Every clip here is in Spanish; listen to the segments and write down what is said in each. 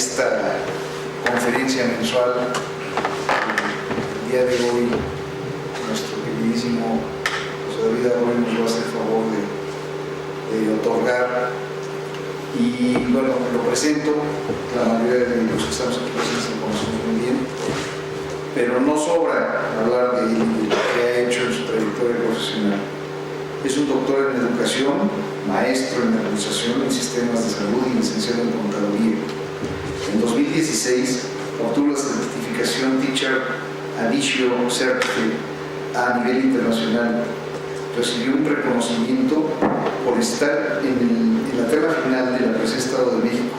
esta conferencia mensual. El día de hoy nuestro queridísimo José David Arroyo nos va a hacer el favor de otorgar, y bueno, lo presento. La mayoría de los que estamos aquí presentes lo conocemos muy bien, pero no sobra hablar de él y de lo que ha hecho en su trayectoria profesional. Es un doctor en educación, maestro en administración en sistemas de salud y licenciado en contaduría. En 2016 obtuvo la certificación Teacher Aditio Certificate a nivel internacional. Recibió un reconocimiento por estar en la terna final de la Presa Estado de México.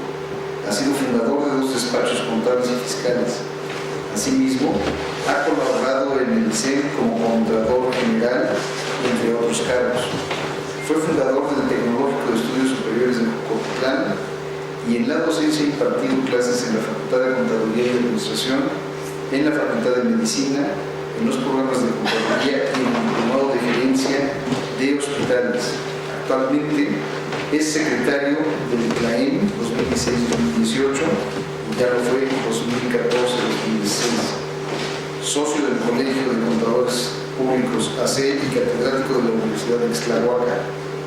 Ha sido fundador de 2 despachos contables y fiscales. Asimismo, ha colaborado en el CEN como Contralor General, entre otros cargos. Fue fundador del Tecnológico de Estudios Superiores de Coquitlán y en la docencia ha impartido clases en la Facultad de Contaduría y Administración, en la Facultad de Medicina, en los programas de Contaduría y en el Diplomado de Gerencia de Hospitales. Actualmente es secretario del CLAEM 2016-2018 y ya lo fue en 2014-2016. Socio del Colegio de Contadores Públicos AC y catedrático de la Universidad de Ixtlahuaca,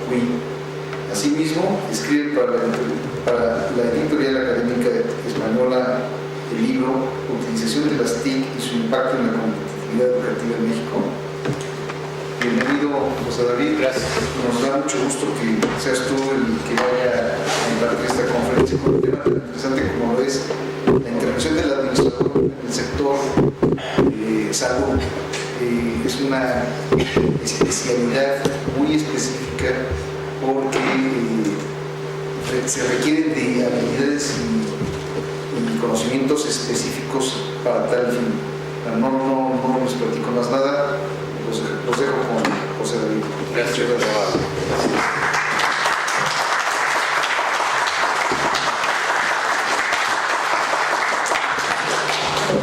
CUI. Asimismo, escribe para la editorial académica española el libro Utilización de las TIC y su impacto en la competitividad educativa en México. Bienvenido, José David. Gracias. Nos da mucho gusto que seas tú el que vaya a impartir esta conferencia con un tema tan interesante como lo es la intervención del administrador en el sector salud. Es una especialidad muy específica porque se requieren de habilidades y conocimientos específicos para tal fin. No les platico más nada, los dejo con José David. Gracias.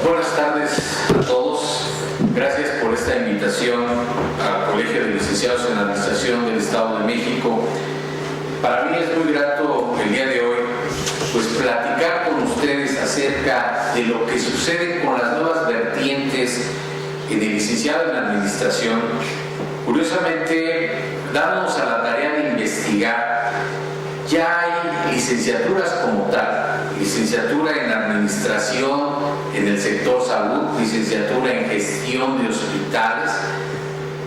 Buenas tardes a todos. Gracias por esta invitación al Colegio de Licenciados en Administración del Estado de México. Para mí es muy grato el día de hoy pues platicar con ustedes acerca de lo que sucede con las nuevas vertientes en el licenciado en Administración. Curiosamente, dándonos a la tarea de investigar, ya hay licenciaturas como tal, licenciatura en Administración en el sector salud, licenciatura en Gestión de Hospitales,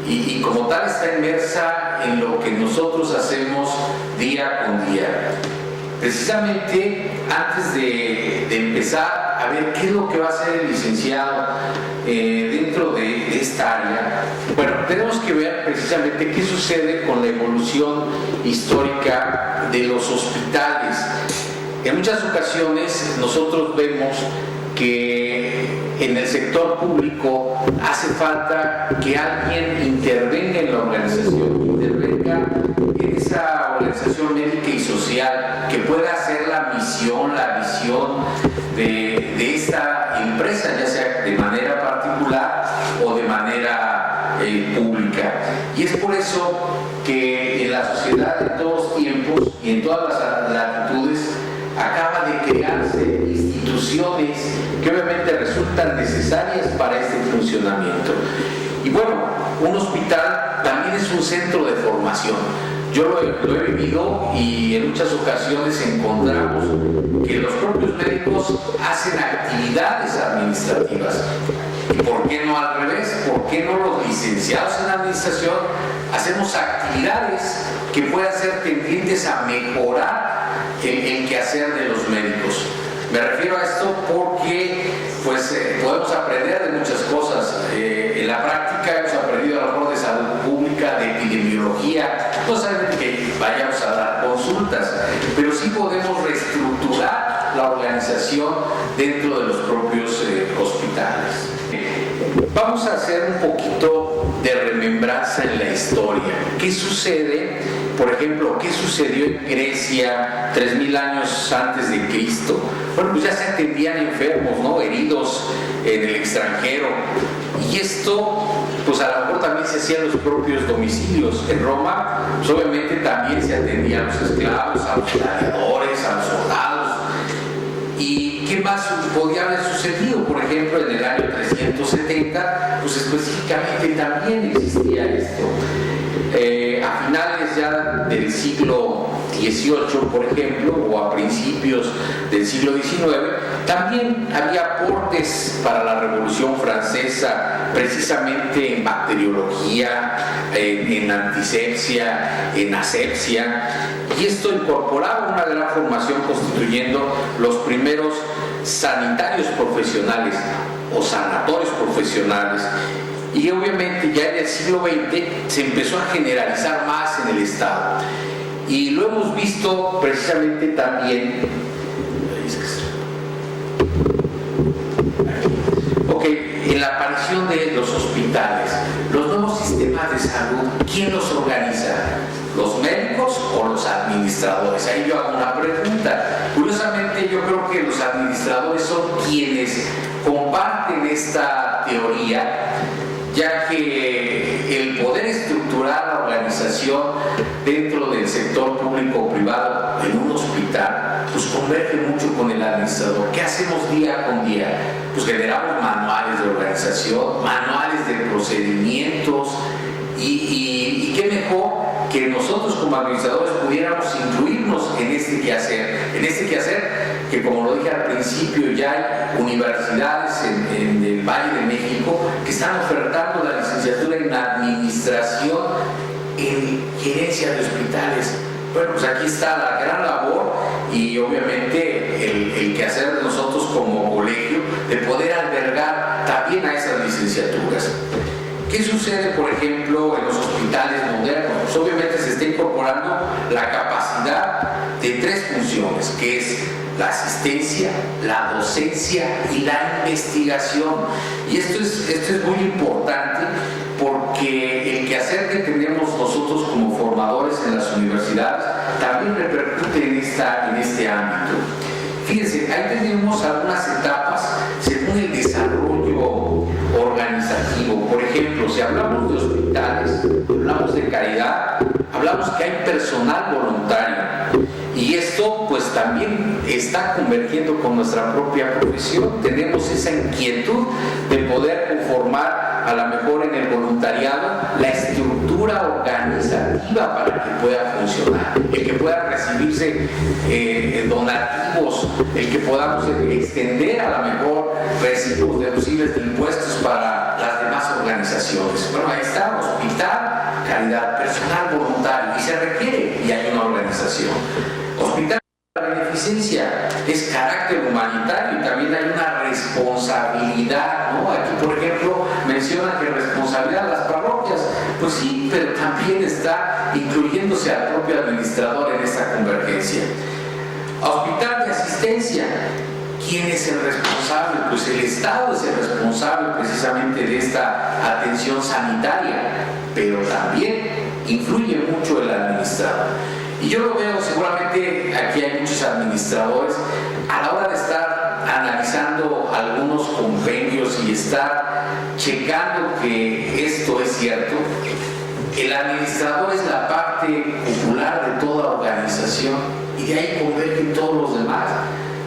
y como tal está inmersa en lo que nosotros hacemos día con día. Precisamente antes de empezar a ver qué es lo que va a hacer el licenciado dentro de esta área, bueno, tenemos que ver precisamente qué sucede con la evolución histórica de los hospitales. En muchas ocasiones nosotros vemos que en el sector público hace falta que alguien intervenga en la organización, intervenga en esa organización médica y social que pueda hacer la misión, la visión de esta empresa, ya sea de manera particular o de manera pública. Y es por eso que en la sociedad de todos tiempos y en todas las latitudes acaba de crearse instituciones que obviamente resultan necesarias para este funcionamiento. Y bueno, un hospital también es un centro de formación. Yo lo he vivido y en muchas ocasiones encontramos que los propios médicos hacen actividades administrativas. ¿Y por qué no al revés? ¿Por qué no los licenciados en administración hacemos actividades que puedan ser tendientes a mejorar el quehacer de los médicos? Me refiero a esto porque podemos aprender de muchas cosas. En la práctica hemos aprendido a lo mejor de salud pública, de epidemiología, no solamente que vayamos a dar consultas, pero sí podemos reestructurar la organización dentro de los propios hospitales. Vamos a hacer un poquito de remembranza en la historia. ¿Qué sucede? Por ejemplo, ¿qué sucedió en Grecia 3000 años antes de Cristo? Bueno, pues ya se atendían enfermos, ¿no? Heridos en el extranjero. Y esto, pues a lo mejor también se hacía en los propios domicilios. En Roma, pues obviamente también se atendían a los esclavos, a los gladiadores, a los soldados. Y podía haber sucedido. Por ejemplo, en el año 370, pues específicamente también existía esto. A finales ya del siglo XVIII, por ejemplo, o a principios del siglo XIX, también había aportes para la Revolución Francesa, precisamente en bacteriología, en antisepsia, en asepsia, y esto incorporaba una gran formación, constituyendo los primeros sanitarios profesionales o sanatorios profesionales. Y obviamente ya en el siglo XX se empezó a generalizar más en el Estado. Y lo hemos visto precisamente también. En la aparición de los hospitales, los nuevos sistemas de salud, ¿quién los organiza? ¿Los médicos o los administradores? Ahí yo hago una pregunta. Curiosamente, yo creo que los administradores son quienes comparten esta teoría, ya que el poder estructurar la organización dentro del sector público o privado en un hospital, pues converge mucho con el administrador. ¿Qué hacemos día con día? Pues generamos manuales de organización, manuales de procedimientos, y qué mejor que nosotros como administradores pudiéramos incluirnos en este quehacer, que como lo dije al principio, ya hay universidades en el Valle de México que están ofertando la licenciatura en administración en gerencia de hospitales. Bueno, pues aquí está la gran labor y obviamente el quehacer de nosotros como colegio de poder albergar también a esas licenciaturas. ¿Qué sucede, por ejemplo, en los hospitales modernos? Pues obviamente se está incorporando la capacidad de tres funciones, que es la asistencia, la docencia y la investigación. Y esto es muy importante porque el quehacer que tenemos nosotros como formadores en las universidades también repercute en este ámbito. Fíjense, ahí tenemos algunas etapas según el desarrollo organizativo. Por ejemplo, si hablamos de hospitales, hablamos de caridad, hablamos que hay personal voluntario, y esto pues también está convergiendo con nuestra propia profesión. Tenemos esa inquietud de poder conformar a lo mejor en el voluntariado la estructura organizativa para que pueda funcionar, el que pueda recibirse donativos, el que podamos extender a lo mejor recibos deducibles de impuestos para las demás organizaciones. Bueno, ahí está, hospital, caridad, personal voluntario, y se requiere, y hay una organización. Hospital de beneficencia es carácter humanitario y también hay una responsabilidad, ¿no? Aquí, por ejemplo, menciona que responsabilidad de las parroquias, pues sí, pero también está incluyéndose al propio administrador en esta convergencia. Hospital de asistencia, ¿quién es el responsable? Pues el Estado es el responsable precisamente de esta atención sanitaria, pero también influye mucho el administrador. Y yo lo veo, seguramente aquí hay muchos administradores, a la hora de estar analizando algunos convenios y estar checando que esto es cierto, el administrador es la parte popular de toda organización y de ahí convergen todos los demás.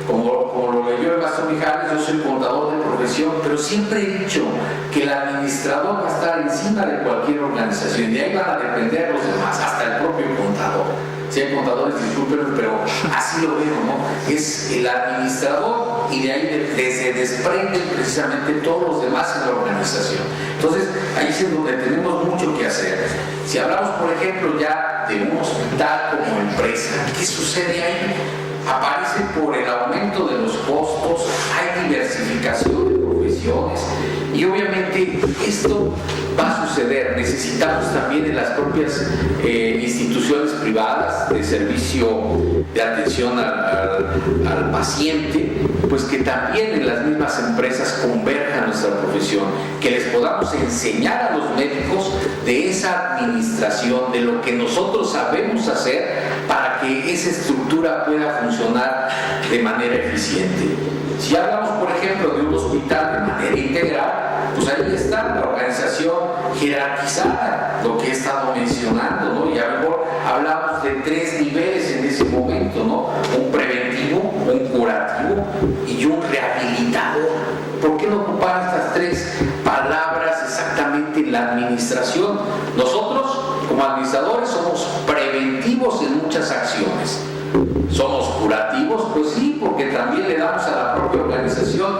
Como lo leyó el maestro Mijares, yo soy contador de profesión, pero siempre he dicho que el administrador va a estar encima de cualquier organización y de ahí van a depender los demás, hasta el propio contador. Si hay contadores, discúlpenme, pero así lo veo, ¿no? Es el administrador y de ahí se desprenden precisamente todos los demás en la organización. Entonces, ahí es donde tenemos mucho que hacer. Si hablamos, por ejemplo, ya de un hospital como empresa, ¿qué sucede ahí? Aparece por el aumento de los costos, hay diversificación de profesiones y obviamente esto va a suceder. Necesitamos también en las propias instituciones privadas de servicio de atención al paciente, pues que también en las mismas empresas converjan nuestra profesión, que les podamos enseñar a los médicos de esa administración, de lo que nosotros sabemos hacer para que esa estructura pueda funcionar de manera eficiente. Si hablamos, por ejemplo, de un hospital de manera integral, pues ahí está la organización jerarquizada, lo que he estado mencionando, ¿no? Y a lo mejor hablamos de tres niveles en ese momento, ¿no? Un preventivo, un curativo y un rehabilitador. ¿Por qué no ocupar estas tres palabras exactamente en la administración? Nosotros, como administradores, somos preventivos en muchas acciones. ¿Somos curativos? Pues sí, porque también le damos a la propia organización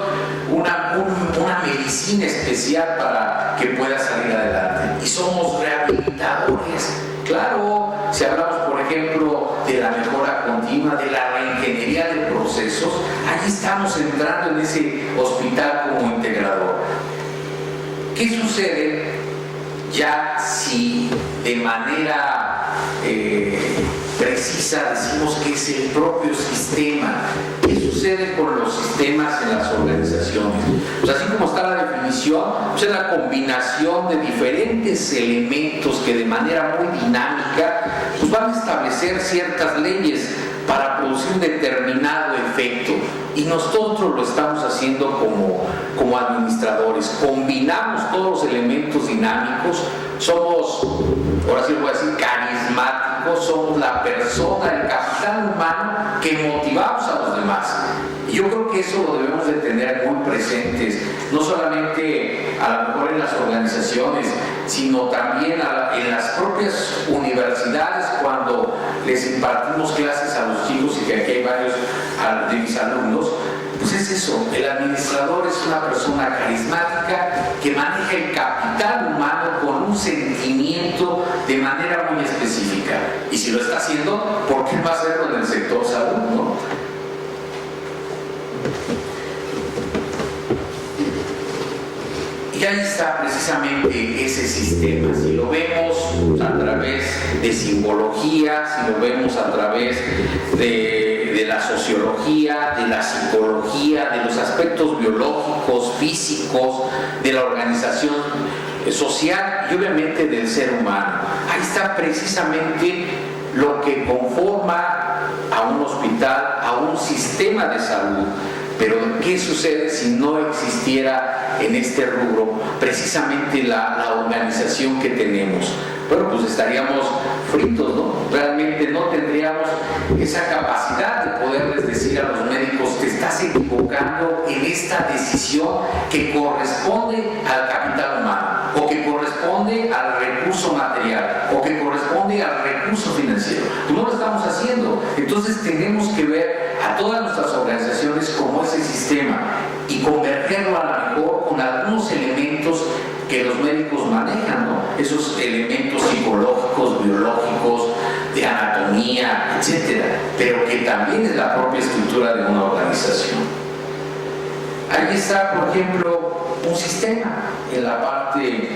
una medicina especial para que pueda salir adelante. Y somos rehabilitadores. Claro, si hablamos, por ejemplo, de la mejora continua, de la reingeniería de procesos, allí estamos entrando en ese hospital como integrador. ¿Qué sucede ya si de manera precisa decimos que es el propio sistema? ¿Qué sucede con los sistemas en las organizaciones? Pues así como está la definición, pues es la combinación de diferentes elementos que de manera muy dinámica pues van a establecer ciertas leyes para producir un determinado efecto. Y nosotros lo estamos haciendo como administradores. Combinamos todos los elementos dinámicos, somos, ahora sí lo voy a decir, carismáticos, somos la persona, el capital humano que motivamos a los demás. Y yo creo que eso lo debemos de tener muy presentes, no solamente a lo mejor en las organizaciones, sino también en las propias universidades cuando les impartimos clases a los chicos, y que aquí hay varios de mis alumnos. Pues es eso, el administrador es una persona carismática que maneja el capital humano con un sentimiento de manera muy específica. Y si lo está haciendo, ¿por qué no hacerlo en el sector salud, no? Y ahí está precisamente ese sistema. Si lo vemos a través de simbología, si lo vemos a través de la sociología, de la psicología, de los aspectos biológicos, físicos, de la organización social y obviamente del ser humano. Ahí está precisamente lo que conforma a un hospital, a un sistema de salud. Pero ¿qué sucede si no existiera en este rubro precisamente la organización que tenemos? Bueno, pues estaríamos fritos, ¿no? Realmente no tendríamos esa capacidad de poderles decir a los médicos: te estás equivocando en esta decisión que corresponde al capital humano, o que corresponde al recurso material, o que corresponde al recurso financiero. Pues no lo estamos haciendo. Entonces tenemos que ver a todas nuestras organizaciones como ese sistema y convergerlo a lo mejor con algunos elementos que los médicos manejan, ¿no? Esos elementos psicológicos, biológicos, de anatomía, etcétera, pero que también es la propia estructura de una organización. Ahí está, por ejemplo, un sistema en la parte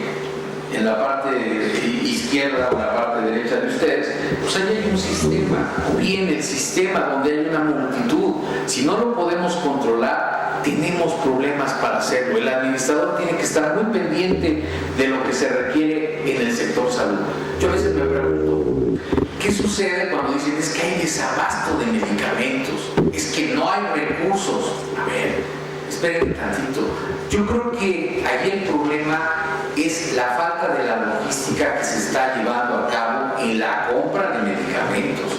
izquierda o en la parte derecha de ustedes. Pues ahí hay un sistema, o bien el sistema donde hay una multitud. Si no lo podemos controlar, tenemos problemas para hacerlo. El administrador tiene que estar muy pendiente de lo que se requiere en el sector salud. Yo a veces me pregunto, ¿qué sucede cuando dicen es que hay desabasto de medicamentos? Es que no hay recursos. A ver, esperen tantito. Yo creo que allí el problema es la falta de la logística que se está llevando a cabo en la compra de medicamentos.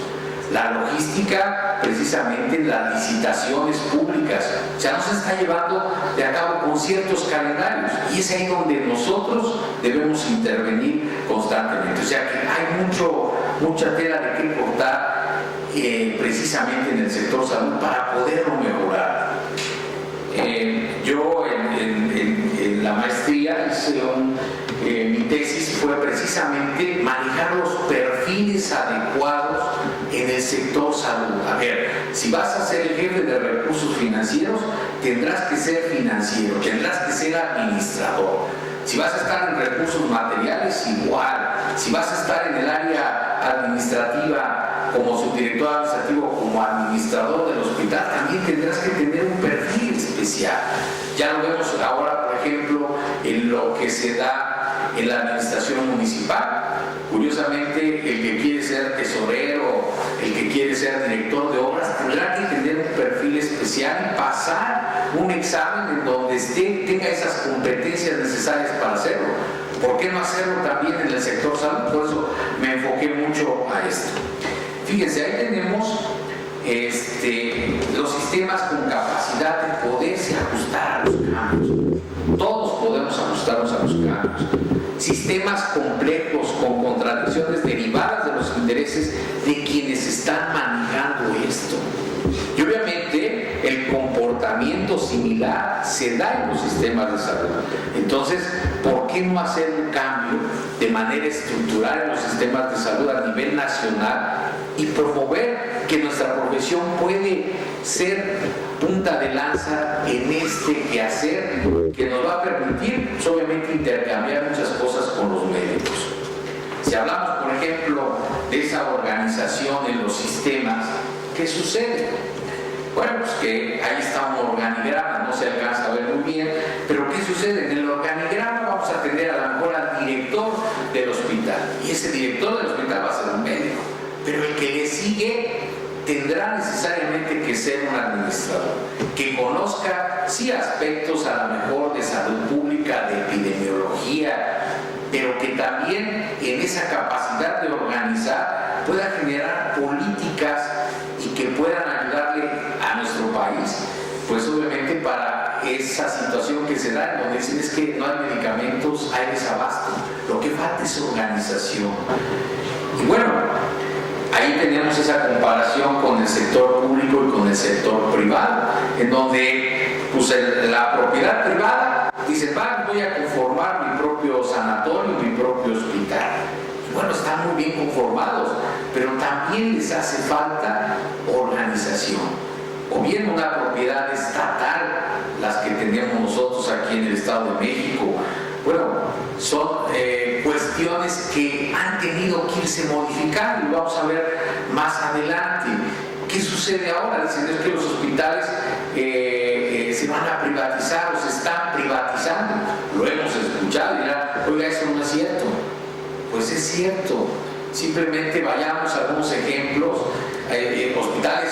La logística, precisamente en las licitaciones públicas, o sea, no se está llevando a cabo con ciertos calendarios, y es ahí donde nosotros debemos intervenir constantemente. O sea que hay mucha tela de qué cortar precisamente en el sector salud para poderlo mejorar. Yo en la maestría hice mi tesis fue precisamente manejar los perfiles adecuados en el sector salud. A ver, si vas a ser el jefe de recursos financieros, tendrás que ser financiero, tendrás que ser administrador. Si vas a estar en recursos materiales, igual. Si vas a estar en el área administrativa como subdirector administrativo, como administrador del hospital, también tendrás que tener un perfil especial. Ya lo vemos ahora, por ejemplo, en lo que se da en la administración municipal. Curiosamente, el que quiere ser tesorero, el que quiere ser director de obras, tendrá que tener un perfil especial y pasar un examen en donde tenga esas competencias necesarias para hacerlo. ¿Por qué no hacerlo también en el sector salud? Por eso me enfoqué mucho a esto. Fíjense, ahí tenemos los sistemas sistemas complejos con contradicciones derivadas de los intereses de quienes están manejando esto. Y obviamente el comportamiento similar se da en los sistemas de salud. Entonces, ¿por qué no hacer un cambio de manera estructural en los sistemas de salud a nivel nacional y promover que nuestra profesión puede ser punta de lanza en este quehacer que nos va a permitir, pues, obviamente, intercambiar muchas cosas con los médicos? Si hablamos, por ejemplo, de esa organización en los sistemas, ¿qué sucede? Bueno, pues que ahí está un organigrama, no se alcanza a ver muy bien, pero ¿qué sucede? En el organigrama vamos a tener a lo mejor al director del hospital, y ese director del hospital va a ser un médico, pero el que le sigue tendrá necesariamente que ser un administrador, que conozca, sí, aspectos a lo mejor de salud pública, de epidemiología, pero que también en esa capacidad de organizar pueda generar políticas y que puedan ayudarle a nuestro país, pues obviamente para esa situación que se da, en donde dicen es que no hay medicamentos, hay desabasto, lo que falta es organización. Y bueno, ahí tenemos esa comparación con el sector público y con el sector privado, en donde pues, la propiedad privada dice, voy a conformar mi propio sanatorio, mi propio hospital. Y bueno, están muy bien conformados, pero también les hace falta organización. O bien una propiedad estatal, las que tenemos nosotros aquí en el Estado de México. Bueno, son cuestiones que han tenido que irse modificando y vamos a ver más adelante. ¿Qué sucede ahora? Dicen es que los hospitales se van a privatizar o se están privatizando. Lo hemos escuchado y dirán, oiga, eso no es cierto. Pues es cierto. Simplemente vayamos a algunos ejemplos. Hospitales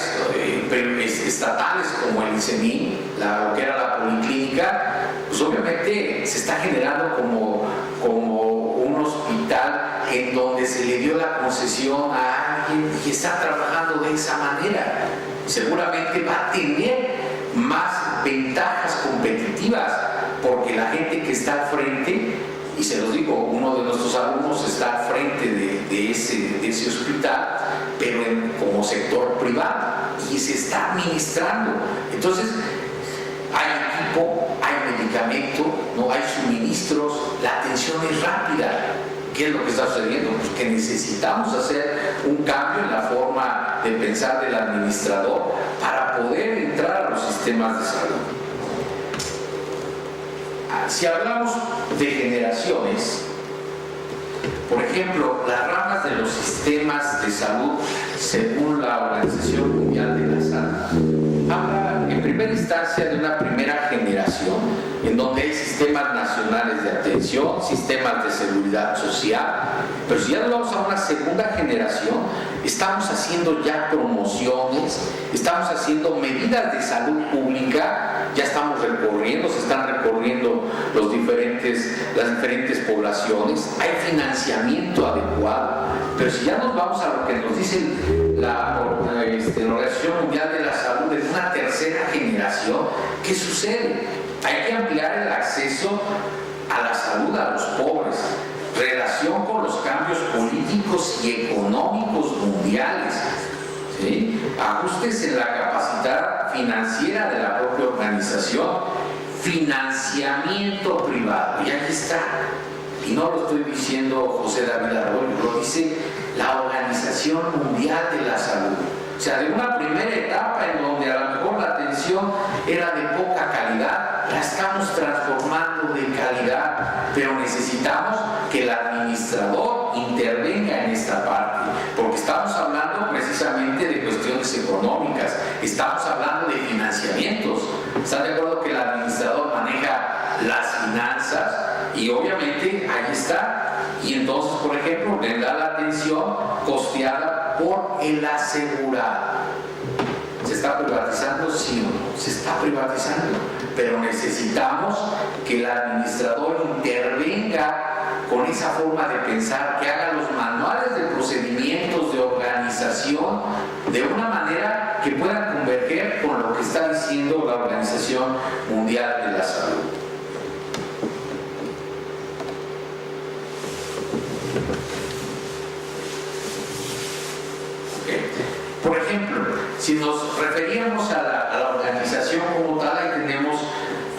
estatales como el INSEMI, lo que era la policlínica, pues obviamente se está generando como un hospital en donde se le dio la concesión a alguien y está trabajando de esa manera. Seguramente va a tener más ventajas competitivas porque la gente que está al frente, y se los digo, uno de nuestros alumnos está al frente de ese hospital, pero como sector privado, y se está administrando. Entonces, hay equipo, hay medicamento, no hay suministros, la atención es rápida. ¿Qué es lo que está sucediendo? Pues que necesitamos hacer un cambio en la forma de pensar del administrador para poder entrar a los sistemas de salud. Si hablamos de generaciones, por ejemplo, las ramas de los sistemas de salud, según la Organización Mundial de la Salud, habla en primera instancia de una primera generación, en donde hay sistemas nacionales de atención, sistemas de seguridad social, pero si ya nos vamos a una segunda generación, estamos haciendo ya promociones, estamos haciendo medidas de salud pública, ya estamos recorriendo, se están recorriendo las diferentes poblaciones, hay financiamiento adecuado, pero si ya nos vamos a lo que nos dice la Organización Mundial de la Salud en una tercera generación, ¿qué sucede? Hay que ampliar el acceso a la salud a los pobres, relación con los cambios políticos y económicos mundiales, ¿sí? Ajustes en la capacidad financiera de la propia organización, financiamiento privado, y aquí está. Y no lo estoy diciendo José David Arroyo, lo dice la Organización Mundial de la Salud. O sea, de una primera etapa en donde a lo mejor la atención era de poca calidad, la estamos transformando de calidad, pero necesitamos que el administrador intervenga en esta parte, porque estamos hablando precisamente de cuestiones económicas, estamos hablando de financiamientos. ¿Están de acuerdo que el administrador maneja las finanzas? Y obviamente ahí está. Y entonces, por ejemplo, le da la atención costeada por el asegurado. ¿Se está privatizando? Sí o no, se está privatizando. Pero necesitamos que el administrador intervenga con esa forma de pensar, que haga los manuales de procedimientos de organización de una manera que puedan converger con lo que está diciendo la Organización Mundial de la Salud. referíamos a la organización como tal, ahí tenemos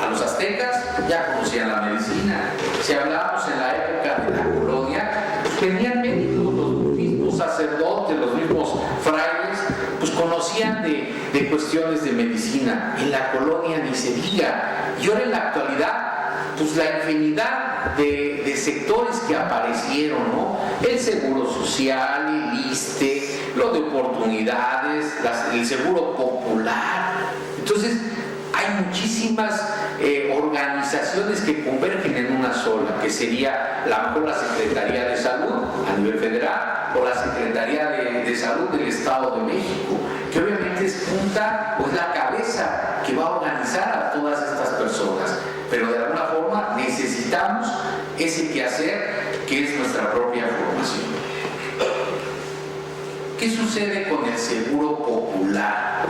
a los aztecas, ya conocían la medicina. Si hablábamos en la época de la colonia, pues venían médicos, los mismos sacerdotes, los mismos frailes, pues conocían de cuestiones de medicina. En la colonia ni se diga. Y ahora en la actualidad, pues la infinidad de sectores que aparecieron, ¿no? El seguro social, el ISSSTE, lo de oportunidades, el seguro popular. Entonces, hay muchísimas organizaciones que convergen en una sola, que sería la Secretaría de Salud a nivel federal o la Secretaría de Salud del Estado de México, que obviamente es punta, pues la cabeza que va a organizar a todas estas personas, pero de alguna forma necesitamos ese quehacer que es nuestra propia formación. ¿Qué sucede con el seguro popular?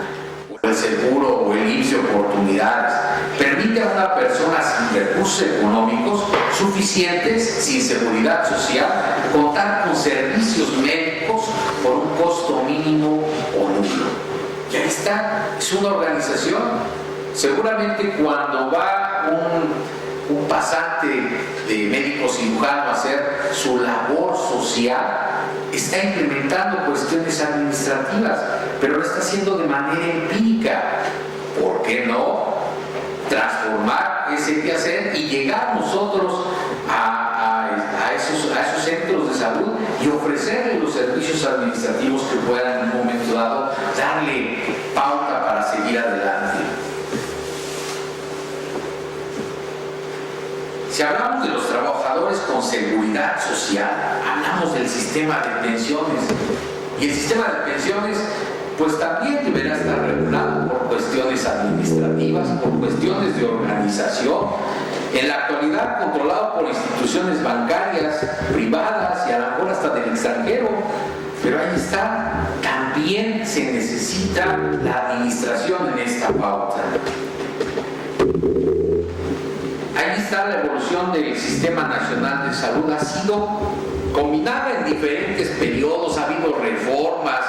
El seguro o el IMSS de oportunidades permite a una persona sin recursos económicos suficientes, sin seguridad social, contar con servicios médicos por un costo mínimo o nulo. Y ahí está, es una organización. Seguramente cuando va un pasante de médico cirujano a hacer su labor social, está implementando cuestiones administrativas, pero lo está haciendo de manera empírica. ¿Por qué no transformar ese quehacer y llegar nosotros a esos centros de salud y ofrecerle los servicios administrativos que puedan en un momento dado darle pauta para seguir adelante? Si hablamos de los trabajadores con seguridad social, hablamos del sistema de pensiones. Y el sistema de pensiones, pues también deberá estar regulado por cuestiones administrativas, por cuestiones de organización. En la actualidad, controlado por instituciones bancarias, privadas y a lo mejor hasta del extranjero. Pero ahí está, también se necesita la administración en esta pauta. Ahí está la evolución del Sistema Nacional de Salud. Ha sido combinada en diferentes periodos, ha habido reformas,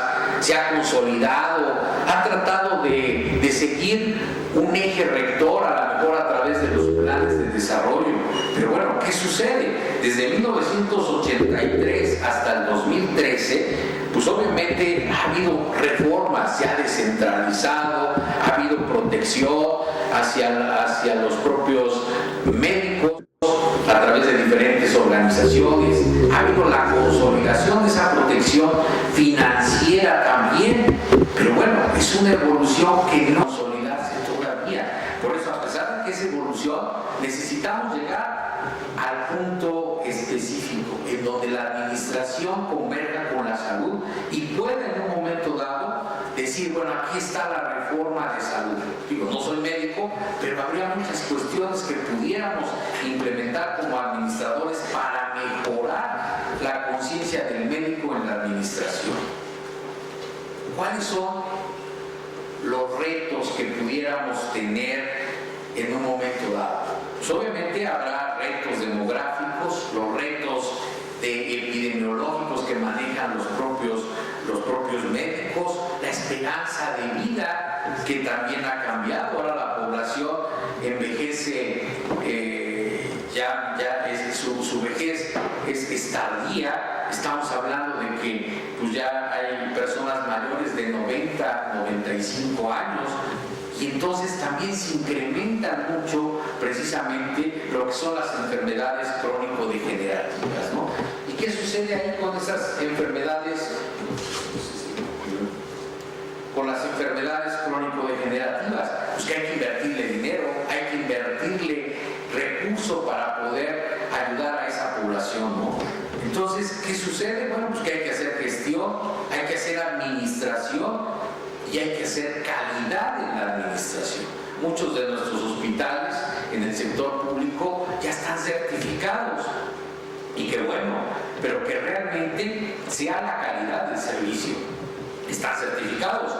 se ha consolidado, ha tratado de seguir un eje rector, a lo mejor a través de los planes de desarrollo. Pero bueno, ¿qué sucede? Desde 1983 hasta el 2013, pues obviamente ha habido reformas, se ha descentralizado, ha habido protección hacia los propios médicos a través de diferentes organizaciones, ha habido la consolidación de esa protección financiera también, pero bueno, es una evolución que no consolidarse todavía. Por eso, a pesar de que es evolución, necesitamos llegar al punto específico en donde la administración converja con la salud y pueda en un momento dado decir, bueno, aquí está la reforma de salud. Digo, no soy médico, pero habría muchas cuestiones que pudiéramos implementar como administradores para mejorar la conciencia del médico en la administración. ¿Cuáles son los retos que pudiéramos tener en un momento dado? Pues obviamente habrá retos demográficos, los retos epidemiológicos que manejan los propios médicos, la esperanza de vida que también ha cambiado. Ahora la población envejece, su vejez es tardía. Estamos hablando de que pues ya hay personas mayores de 90, 95 años. Y entonces también se incrementan mucho precisamente lo que son las enfermedades crónico-degenerativas, ¿no? ¿Y qué sucede ahí con esas enfermedades? Con las enfermedades crónico-degenerativas, pues que hay que invertirle dinero, hay que invertirle recursos para poder ayudar a esa población, ¿no? Entonces, ¿qué sucede? Bueno, pues que hay que hacer gestión, hay que hacer administración y hay que hacer calidad en la administración. Muchos de nuestros hospitales en el sector público ya están certificados. Y qué bueno, pero que realmente sea la calidad del servicio. Están certificados,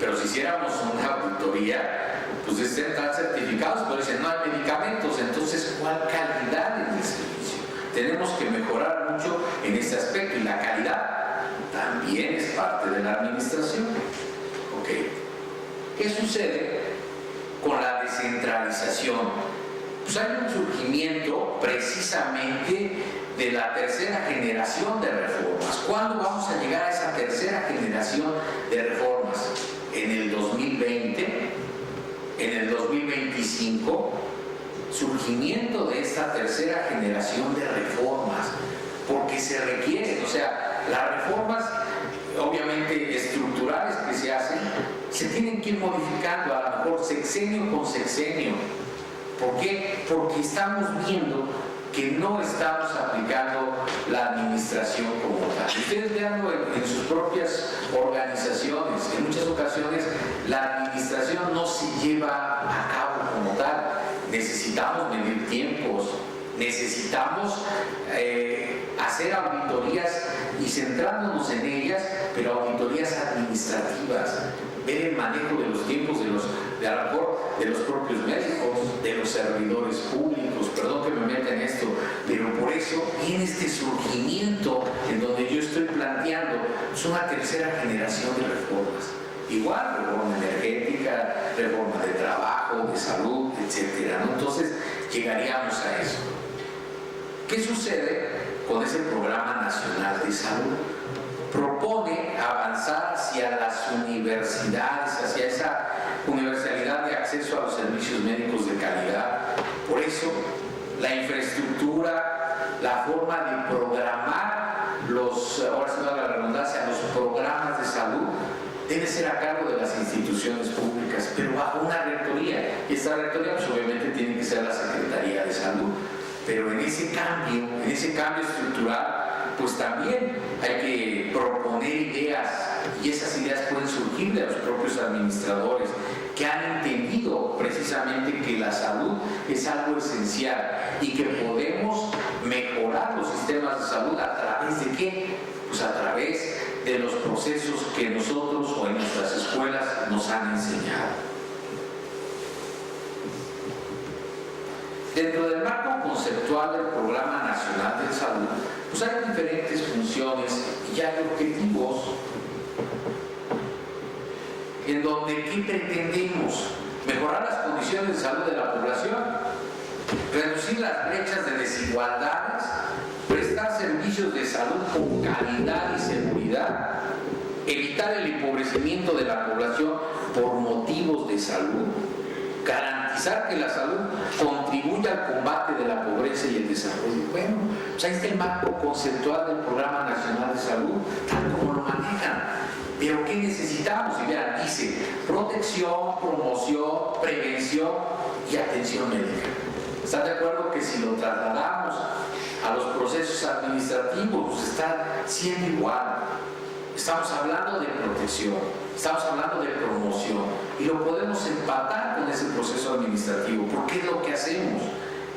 pero si hiciéramos una auditoría, pues están certificados, pero dicen no hay medicamentos. Entonces, ¿cuál calidad en el servicio? Tenemos que mejorar mucho en este aspecto, y la calidad también es parte de la administración. ¿Qué sucede con la descentralización? Pues hay un surgimiento precisamente de la tercera generación de reformas. ¿Cuándo vamos a llegar a esa tercera generación de reformas? ¿En el 2020? ¿En el 2025? Surgimiento de esta tercera generación de reformas, porque se requieren, o sea, las reformas obviamente estructurales que se hacen, se tienen que ir modificando, a lo mejor sexenio con sexenio. ¿Por qué? Porque estamos viendo que no estamos aplicando la administración como tal. Ustedes veanlo en sus propias organizaciones. En muchas ocasiones la administración no se lleva a cabo como tal. Necesitamos medir tiempos, necesitamos hacer auditorías y centrándonos en ellas, pero auditorías administrativas, ver el manejo de los tiempos de a lo mejor de los propios médicos, de los servidores públicos. Perdón que me meta en esto, pero por eso viene este surgimiento en donde yo estoy planteando una tercera generación de reformas. Igual, reforma energética, reforma de trabajo, de salud, etcétera, ¿no? Entonces llegaríamos a eso. ¿Qué sucede con ese Programa Nacional de Salud? Propone avanzar hacia las universidades, hacia esa universalidad de acceso a los servicios médicos de calidad. Por eso, la infraestructura, la forma de programar ahora se da la redundancia, los programas de salud, debe ser a cargo de las instituciones públicas, pero bajo una rectoría. Y esta rectoría, pues obviamente tiene que ser la Secretaría de Salud. Pero en ese cambio estructural, pues también hay que proponer ideas, y esas ideas pueden surgir de los propios administradores que han entendido precisamente que la salud es algo esencial y que podemos mejorar los sistemas de salud ¿a través de qué? Pues a través de los procesos que nosotros o en nuestras escuelas nos han enseñado. Dentro del marco conceptual del Programa Nacional de Salud, pues hay diferentes funciones y hay objetivos en donde ¿qué pretendemos? Mejorar las condiciones de salud de la población, reducir las brechas de desigualdades, prestar servicios de salud con calidad y seguridad, evitar el empobrecimiento de la población por motivos de salud, garantizar que la salud contribuya al combate de la pobreza y el desarrollo. Bueno, pues ahí está el marco conceptual del Programa Nacional de Salud, tal como lo manejan. Pero ¿qué necesitamos? Y vean, dice protección, promoción, prevención y atención médica. ¿Están de acuerdo que si lo trasladamos a los procesos administrativos, pues está siendo igual? Estamos hablando de protección, estamos hablando de promoción y lo podemos empatar con ese proceso administrativo, porque es lo que hacemos.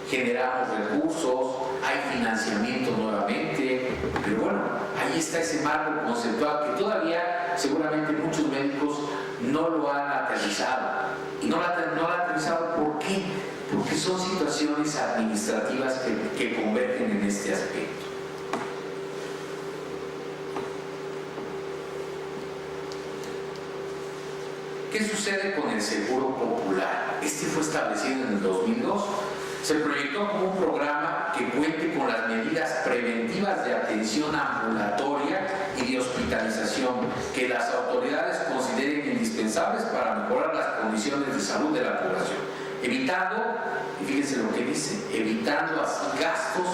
Generamos recursos, hay financiamiento nuevamente, pero bueno, ahí está ese marco conceptual que todavía seguramente muchos médicos no lo han aterrizado. Y no lo han aterrizado, ¿por qué? Porque son situaciones administrativas que convergen en este aspecto. ¿Qué sucede con el Seguro Popular? Este fue establecido en el 2002. Se proyectó como un programa que cuente con las medidas preventivas de atención ambulatoria y de hospitalización que las autoridades consideren indispensables para mejorar las condiciones de salud de la población, evitando, y fíjense lo que dice, evitando así gastos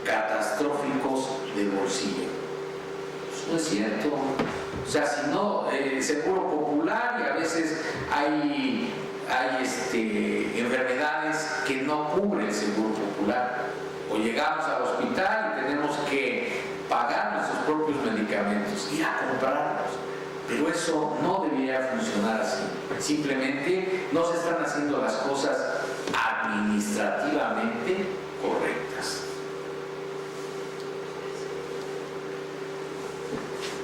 catastróficos de bolsillo. Eso no es cierto. O sea, si no, Seguro Popular, y a veces hay enfermedades que no cubre el Seguro Popular. O llegamos al hospital y tenemos que pagar nuestros propios medicamentos, ir a comprarlos. Pero eso no debería funcionar así. Simplemente no se están haciendo las cosas administrativamente correctas.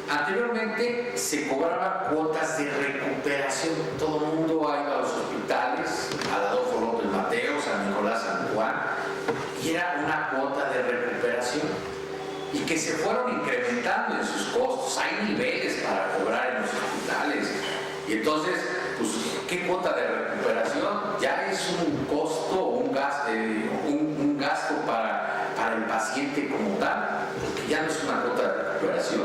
Anteriormente se cobraban cuotas de recuperación. Todo el mundo ha ido a los hospitales, a Adolfo López Mateos, a Nicolás San Juan, y era una cuota de recuperación. Y que se fueron incrementando en sus costos. Hay niveles para cobrar en los hospitales. Y entonces pues, ¿qué cuota de recuperación? Ya es un costo, un gasto para el paciente como tal, porque ya no es una cuota de recuperación.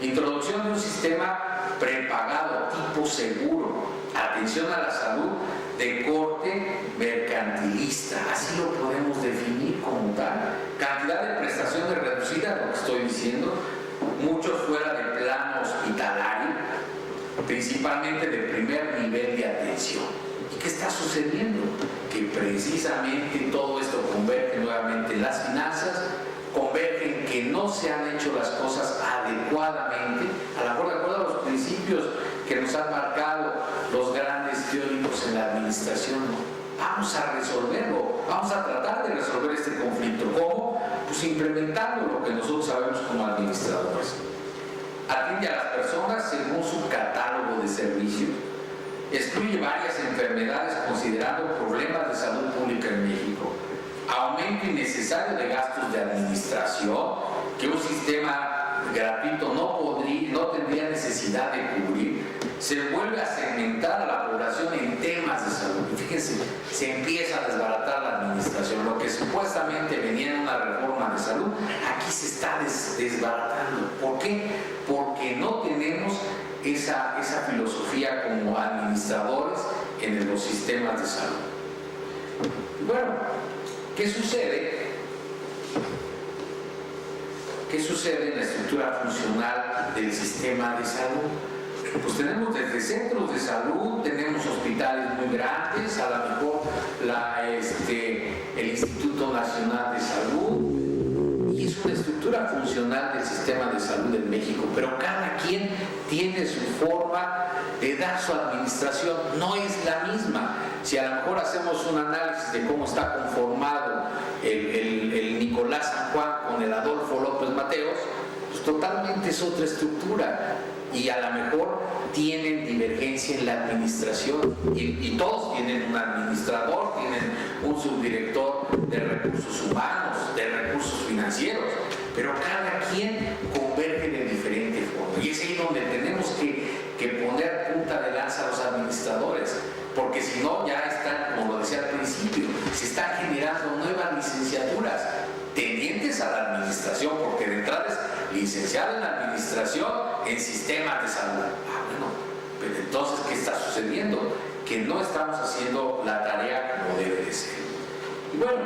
Introducción de un sistema prepagado, tipo seguro, atención a la salud de corte mercantilista, así lo podemos definir como tal. Cantidad de prestaciones reducidas, lo que estoy diciendo, mucho fuera de plano hospitalario, principalmente de primer nivel de atención. ¿Y qué está sucediendo? Que precisamente todo esto converge nuevamente en las finanzas, converge en que no se han hecho las cosas adecuadamente, a lo mejor de acuerdo a los principios que nos han marcado los grandes teóricos en la administración. Vamos a resolverlo, vamos a tratar de resolver este conflicto. ¿Cómo? Pues implementando lo que nosotros sabemos como administradores. Atiende a las personas según su catálogo de servicios, excluye varias enfermedades considerando problemas de salud pública en México, aumento innecesario de gastos de administración que un sistema gratuito no tendría necesidad de cubrir, se vuelve a segmentar a la población en temas de salud. Fíjense, se empieza a desbaratar la administración. Lo que supuestamente venía en una reforma de salud, aquí se está desbaratando. ¿Por qué? Porque no tenemos esa filosofía como administradores en los sistemas de salud. Bueno, ¿qué sucede? ¿Qué sucede en la estructura funcional del sistema de salud? Pues tenemos desde centros de salud, tenemos hospitales muy grandes, a lo mejor el Instituto Nacional de Salud, y es una estructura funcional del sistema de salud en México, pero cada quien tiene su forma de dar su administración, no es la misma. Si a lo mejor hacemos un análisis de cómo está conformado el Nicolás San Juan con el Adolfo López Mateos, pues totalmente es otra estructura, y a lo mejor tienen divergencia en la administración, y todos tienen un administrador, tienen un subdirector de recursos humanos, de recursos financieros, pero cada quien converge de diferente forma, y es ahí donde tenemos que poner punta de lanza a los administradores, porque si no ya están, como lo decía al principio, se están generando nuevas licenciaturas tendientes a la administración, porque de entrada es licenciado en administración en sistemas de salud. Bueno, pero entonces, ¿qué está sucediendo? Que no estamos haciendo la tarea como debe de ser. Y bueno,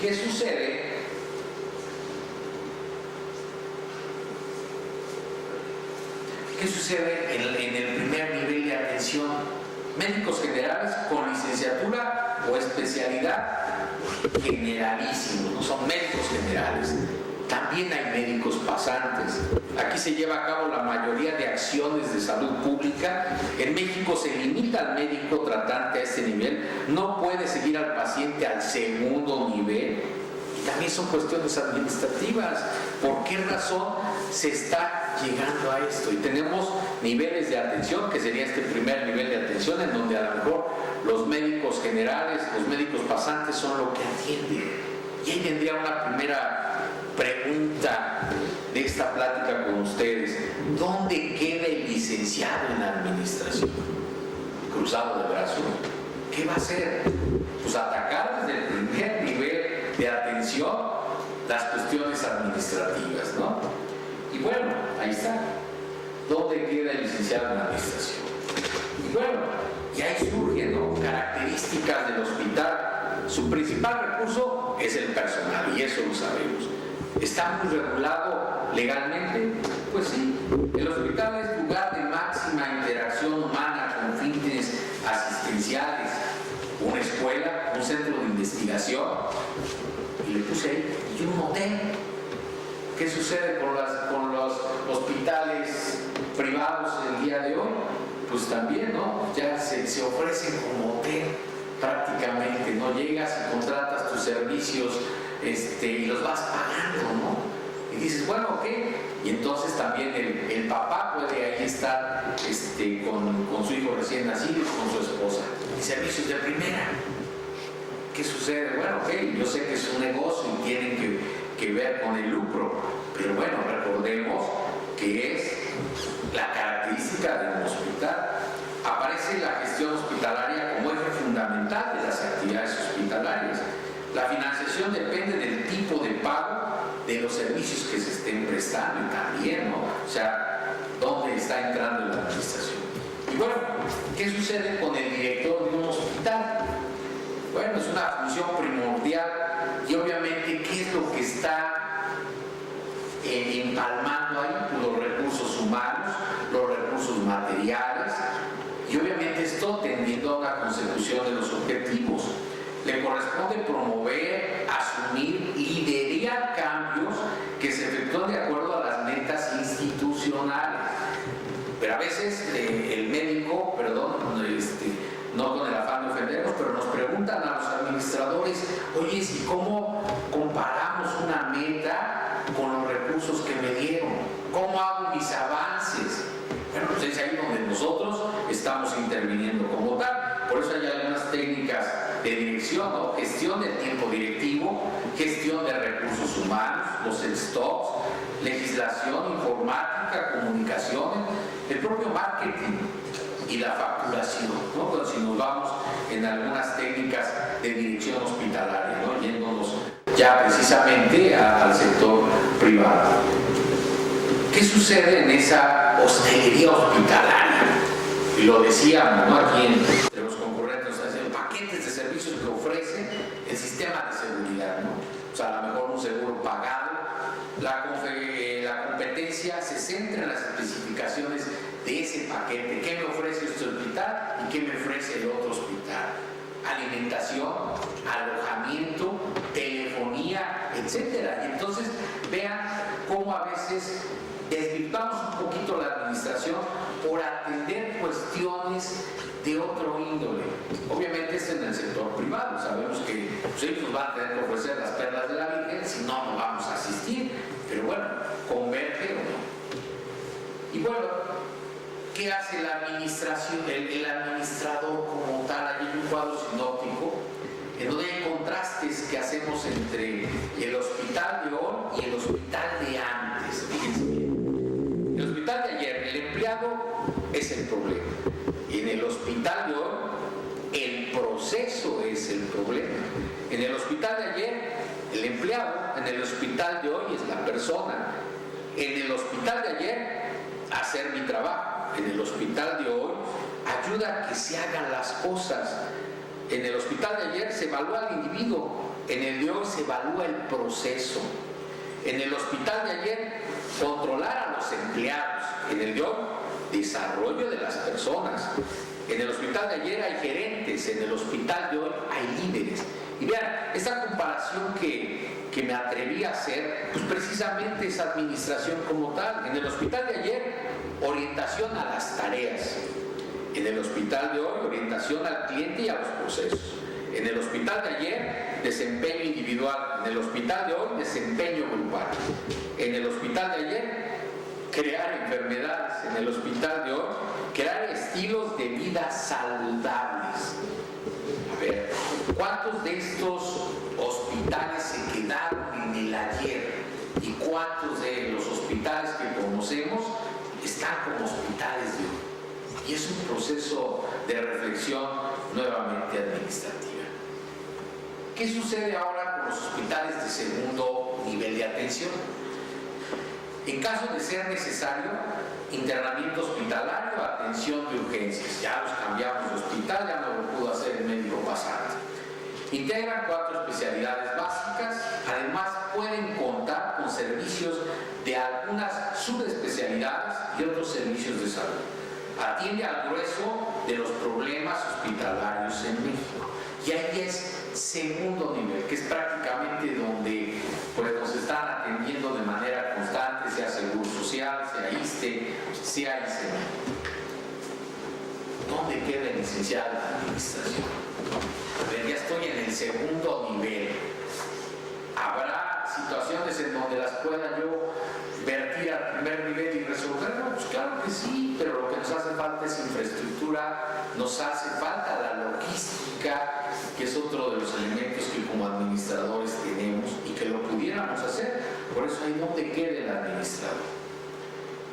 ¿qué sucede? ¿Qué sucede en el primer nivel de atención? Médicos generales con licenciatura o especialidad generalísimos, no son médicos generales. También hay médicos pasantes. Aquí se lleva a cabo la mayoría de acciones de salud pública. En México se limita al médico tratante a este nivel, no puede seguir al paciente al segundo nivel. Y también son cuestiones administrativas. ¿Por qué razón se está llegando a esto? Y tenemos niveles de atención, que sería este primer nivel de atención, en donde a lo mejor los médicos generales, los médicos pasantes son lo que atienden. Y ahí tendría una primera pregunta de esta plática con ustedes: ¿dónde queda el licenciado en administración? Cruzado de brazos. ¿Qué va a hacer? Pues atacar desde el primer nivel de atención las cuestiones administrativas, ¿no? Y bueno, ahí está. ¿Dónde queda el licenciado en administración? Y bueno, y ahí surgen, ¿no?, características del hospital. Su principal recurso es el personal, y eso lo sabemos. ¿Está muy regulado legalmente? Pues sí. El hospital es lugar de máxima interacción humana con fines asistenciales. Una escuela, un centro de investigación, y le puse ahí, y un hotel. ¿Qué sucede con los hospitales privados el día de hoy? Pues también, ¿no? Ya se ofrecen como hotel prácticamente, ¿no? Llegas y contratas tus servicios y los vas pagando, ¿no? Y dices, bueno, ok. Y entonces también el papá puede ahí estar con su hijo recién nacido, con su esposa. Y servicios de primera. ¿Qué sucede? Bueno, ok, yo sé que es un negocio y tienen que ver con el lucro, pero bueno, recordemos que es la característica de un hospital. aparece la gestión hospitalaria como eje fundamental de las actividades hospitalarias. La financiación depende del tipo de pago de los servicios que se estén prestando y también, ¿no? O sea, ¿dónde está entrando la administración? Y bueno, ¿qué sucede con el director de un hospital? Bueno, es una función primordial y obviamente, ¿qué es lo que está empalmando ahí? Los recursos humanos, los recursos materiales y obviamente esto tendiendo a una consecución de los objetivos. Le corresponde promover, asumir, liderar cambios que se efectúan de acuerdo a las metas institucionales. Pero a veces el médico, no con el afán de ofendernos, pero nos preguntan a los administradores, oye, ¿y cómo comparamos una meta con los recursos que me dieron? ¿Cómo hago mis avances? Bueno, pues es ahí donde nosotros estamos interviniendo como tal. Por eso hay algunas técnicas de dirección, ¿no? Gestión del tiempo directivo, gestión de recursos humanos, los stocks, legislación, informática, comunicaciones, el propio marketing y la facturación, ¿no? Pero si nos vamos en algunas técnicas de dirección hospitalaria, ¿no? Yéndonos ya precisamente al sector privado. ¿Qué sucede en esa hostelería hospitalaria? Y lo decíamos, ¿no? Aquí entre los concurrentes, paquetes de servicios que ofrece el sistema de seguridad, ¿no? O sea, a lo mejor un seguro pagado. La competencia se centra en las especificaciones de ese paquete. ¿Qué me ofrece este hospital y qué me ofrece el otro hospital? Alimentación, alojamiento, telefonía, etcétera. Y entonces vean cómo a veces desvirtuamos un poquito la administración por atender cuestiones de otro índole. Obviamente es en el sector privado, sabemos que pues, ellos nos van a tener que ofrecer las perlas de la Virgen, si no, no vamos a asistir, pero bueno, converge o no. Y bueno, ¿qué hace la administración, el administrador como tal? Hay un cuadro sinóptico en donde hay contrastes que hacemos entre el hospital de hoy y el hospital de antes. Fíjense bien. El hospital de ayer, el empleado es el problema. En el hospital de hoy, el proceso es el problema. En el hospital de ayer, el empleado. En el hospital de hoy es la persona. En el hospital de ayer, hacer mi trabajo. En el hospital de hoy, ayuda a que se hagan las cosas. En el hospital de ayer se evalúa al individuo. En el de hoy se evalúa el proceso. En el hospital de ayer, controlar a los empleados. En el de hoy, desarrollo de las personas. En el hospital de ayer hay gerentes, en el hospital de hoy hay líderes. Y vean, esta comparación que me atreví a hacer, pues precisamente es administración como tal. En el hospital de ayer, orientación a las tareas. En el hospital de hoy, orientación al cliente y a los procesos. En el hospital de ayer, desempeño individual. En el hospital de hoy, desempeño grupal. En el hospital de ayer, crear enfermedades. En el hospital de hoy, crear estilos de vida saludables. A ver, ¿cuántos de estos hospitales se quedaron en el ayer? ¿Y cuántos de los hospitales que conocemos están como hospitales de hoy? Y es un proceso de reflexión nuevamente administrativa. ¿Qué sucede ahora con los hospitales de segundo nivel de atención? En caso de ser necesario, internamiento hospitalario, atención de urgencias. Ya los cambiamos de hospital, ya no lo pudo hacer el médico pasante. Integran 4 especialidades básicas, además pueden contar con servicios de algunas subespecialidades y otros servicios de salud. Atiende al grueso de los problemas hospitalarios en México. Y ahí es segundo nivel, que es prácticamente donde pues, nos están atendiendo de manera constante, sea Seguro Social, sea ISSSTE, sea ISSSTE. ¿Dónde queda el licenciado de administración? A ver, ya estoy en el segundo nivel. ¿Habrá situaciones en donde las pueda yo vertir al primer nivel y resolverlo? Pues claro que sí, pero lo que nos hace falta es infraestructura, nos hace falta la logística, que es otro de los elementos que como administradores tenemos y que lo pudiéramos hacer. Por eso ahí donde quede el administrador.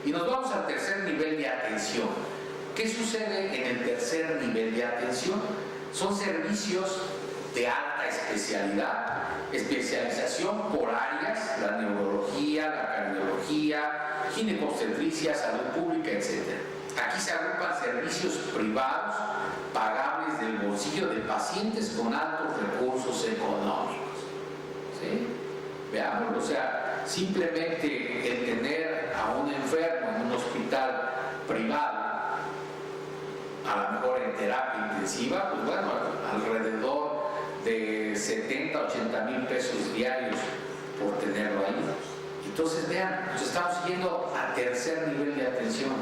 Y nos vamos al tercer nivel de atención. ¿Qué sucede en el tercer nivel de atención? Son servicios de alta especialidad, especialización por áreas, la neurología, la cardiología, ginecobstetricia, salud pública, etc. Aquí se agrupan servicios privados pagables del bolsillo de pacientes con altos recursos económicos. ¿Sí? Veámoslo, o sea, simplemente el tener a un enfermo en un hospital privado, a lo mejor en terapia intensiva, pues bueno, alrededor de 70, 80 mil pesos diarios por tenerlo ahí. Entonces vean, nos estamos yendo a tercer nivel de atención.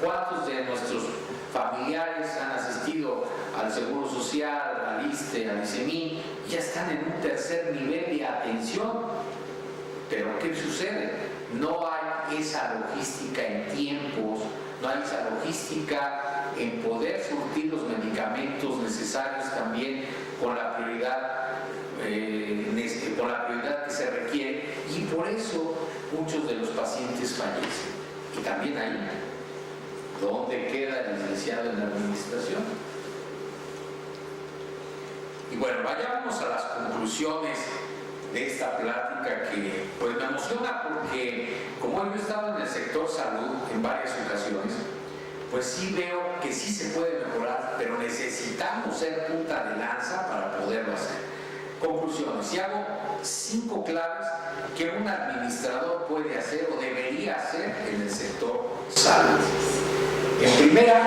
¿Cuántos de nuestros familiares han asistido al Seguro Social, al ISSSTE, al ISEMI? Ya están en un tercer nivel de atención. Pero ¿qué sucede? No hay esa logística en tiempos, no hay esa logística en poder surtir los medicamentos necesarios también con la prioridad que se requiere, y por eso muchos de los pacientes fallecen. Y también ahí, ¿dónde queda el licenciado en administración? Y bueno, vayamos a las conclusiones de esta plática, que pues me emociona porque como yo he estado en el sector salud en varias ocasiones, pues sí veo que sí se puede mejorar, pero necesitamos ser punta de lanza para poderlo hacer. Conclusiones, y hago 5 claves que un administrador puede hacer o debería hacer en el sector salud. En primera,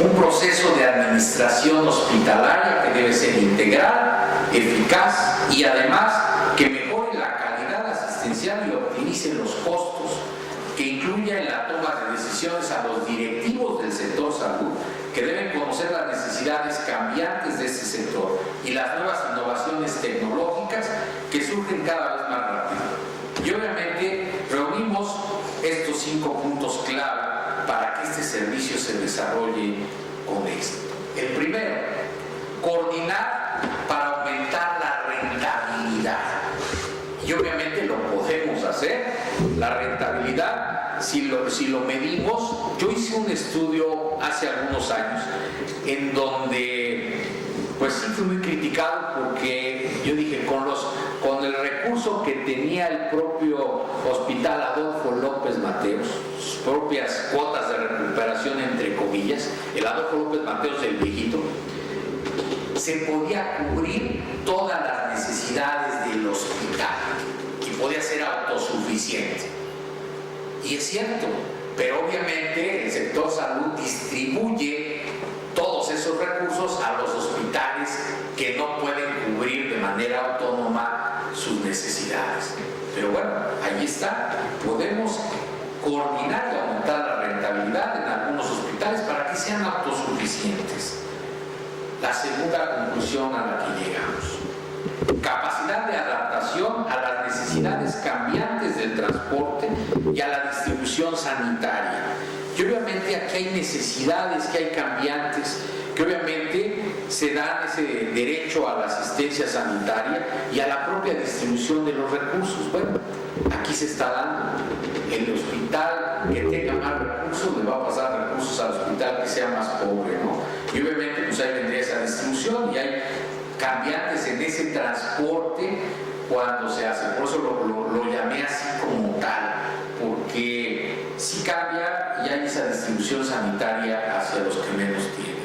un proceso de administración hospitalaria que debe ser integral, eficaz y además que mejore la calidad asistencial y optimice los costos, que incluya en la toma de decisiones a los directivos del sector salud, que deben conocer las necesidades cambiantes de este sector y las nuevas innovaciones tecnológicas que surgen cada vez más rápido. Y obviamente reunimos estos 5 puntos clave para que este servicio se desarrolle con éxito. El primero, coordinar para aumentar la rentabilidad. Y obviamente lo podemos hacer. La rentabilidad, si lo medimos, yo hice un estudio hace algunos años en donde pues sí fui muy criticado, porque yo dije, con el recurso que tenía el propio Hospital Adolfo López Mateos, sus propias cuotas de recuperación entre comillas, el Adolfo López Mateos, el viejito, se podía cubrir todas las necesidades del hospital y podía ser autosuficiente. Y es cierto, pero obviamente el sector salud distribuye todos esos recursos a los hospitales que no pueden cubrir de manera autónoma sus necesidades. Pero bueno, ahí está, podemos coordinar y aumentar la rentabilidad en algunos hospitales para que sean autosuficientes. La segunda conclusión a la que llegamos: capacidad de adaptación a las necesidades cambiantes del transporte y a la distribución sanitaria. Y obviamente aquí hay necesidades, que hay cambiantes, que obviamente se dan ese derecho a la asistencia sanitaria y a la propia distribución de los recursos. Bueno, aquí se está dando. El hospital que tenga más recursos le va a pasar recursos al hospital que sea más pobre, ¿no? Y obviamente pues ahí vendría esa distribución, y hay cambiantes en ese transporte cuando se hace. Por eso lo llamé así como tal, porque sí cambia y hay esa distribución sanitaria hacia los que menos tienen.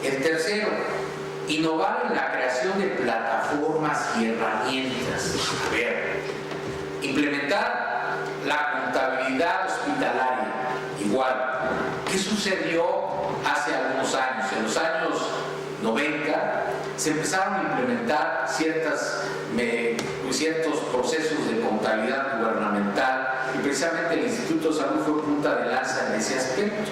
El tercero, innovar en la creación de plataformas y herramientas. A ver, implementar la contabilidad hospitalaria. Igual, ¿qué sucedió hace algunos años? En los años 90 se empezaron a implementar ciertos procesos de contabilidad gubernamental, y precisamente el Instituto de Salud fue punta de lanza en ese aspecto.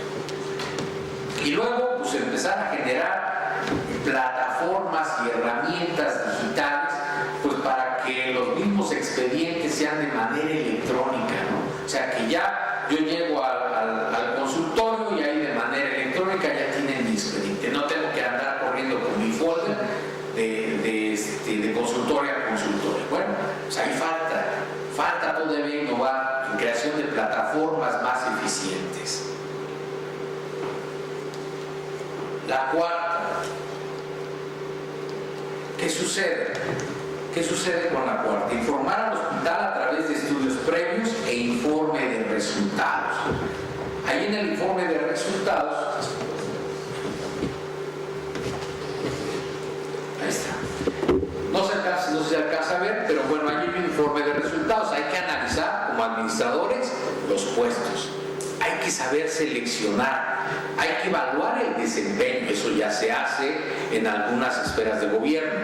Y luego pues empezaron a generar plataformas y herramientas digitales, pues para que los mismos expedientes sean de manera electrónica, ¿no? O sea, que ya yo llego al consultorio y ahí de manera electrónica ya tienen mi expediente, no tengo que andar corriendo con mi folder de consultorio a consultorio. Bueno, pues ahí falta todavía innovar en creación de plataformas más eficientes. ¿Qué sucede? ¿Qué sucede con la cuarta? Informar al hospital a través de estudios previos e informe de resultados. Ahí en el informe de resultados, ahí está. No se alcanza a ver, pero bueno, hay un informe de resultados. Hay que analizar como administradores los puestos. Hay que saber seleccionar, hay que evaluar el desempeño. Eso ya se hace en algunas esferas de gobierno.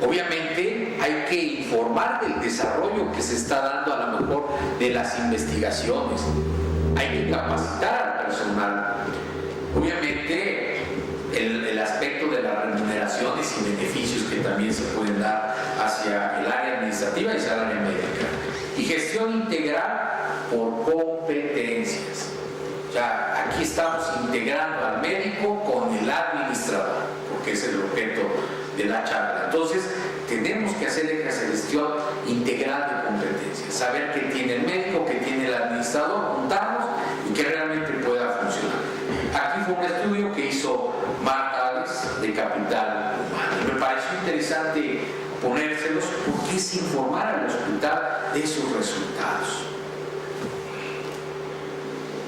Obviamente hay que informar del desarrollo que se está dando a lo mejor de las investigaciones. Hay que capacitar al personal. Obviamente el aspecto de las remuneraciones y beneficios que también se pueden dar hacia el área administrativa y hacia el área médica. Y gestión integral por competencias. Ya aquí estamos integrando al médico con el administrador, porque es el objeto de la charla. Entonces, tenemos que hacer esa gestión integral de competencias, saber qué tiene el médico, qué tiene el administrador, juntarnos y que realmente pueda funcionar. Aquí fue un estudio que hizo Marta Alex de Capital Humano. Me pareció interesante ponérselos porque es informar al hospital de sus resultados.